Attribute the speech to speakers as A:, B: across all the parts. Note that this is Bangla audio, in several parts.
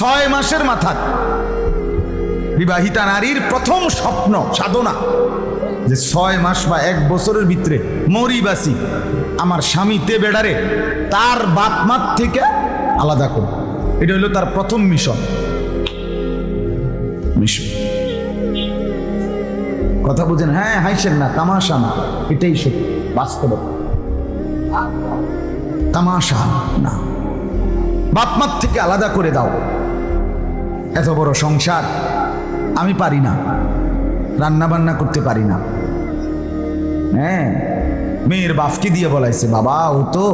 A: 6 মাসের মাথা বিবাহিতা নারীর প্রথম স্বপ্ন সাধনা যে 6 মাস বা 1 বছরের ভিতরে মরি বাসি আমার স্বামীতে বেড়ারে তার বাপ মার থেকে আলাদা করব। এটা হলো তার প্রথম মিশন। কথা বুঝেন? হ্যাঁ, হাইছেন না, তামাশা না, এটাই সত্যি, বাস্তব, তামাশা না। বাপ মার থেকে আলাদা করে দাও। এত বড় সংসার আমি পারি না, রান্না বান্না করতে পারি না। হ্যাঁ, মেয়ের বাপকে দিয়ে বলাইছে, বাবা ও তো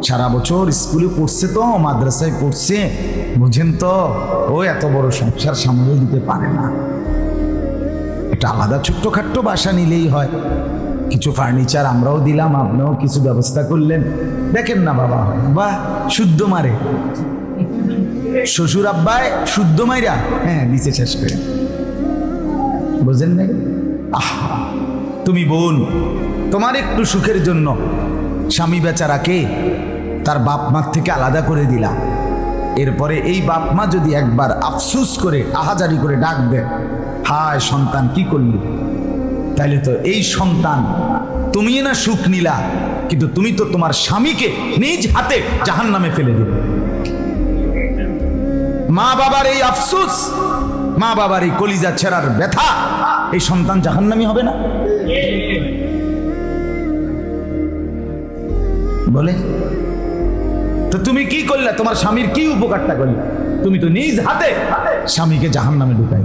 A: সারা বছর স্কুলে পড়ছে, তো মাদ্রাসায় পড়ছে, বুঝেন তো, ও এত বড় সংসার সামলে দিতে পারে না। এটা আলাদা ছোট্টখাট্ট বাসা নিলেই হয়, কিছু ফার্নিচার আমরাও দিলাম, আপনিও কিছু ব্যবস্থা করলেন, দেখেন না বাবা, বা শুদ্ধ মারে শ্বশুর আব্বায়, শুদ্ধ মাইরা হ্যাঁ নিচে শেষ করে, বুঝেন নাই? তুমি বোন, তোমার একটু সুখের জন্য স্বামী বেচারাকে তার বাপ মার থেকে আলাদা করে দিলা। এরপরে এই বাপ মা যদি একবার আফসুস করে আহাজারি করে ডাক দেয়, হায় সন্তান কি করলি, তাইলে তো এই সন্তান তুমি না সুখ নিলা, কিন্তু তুমি তো তোমার স্বামীকে নিজ হাতে জাহান্নামে ফেলে দিলে। মা বাবার এই আফসুস, মা বাবার এই কলিজা ছেঁড়ার ব্যথা, এই সন্তান জাহান্নামী হবে না? বলে তো তুমি কি করলে? তোমার স্বামীর কি উপকারটা করলে? তুমি তো নিজ হাতে স্বামীকে জাহান্নামে ঢুকাই।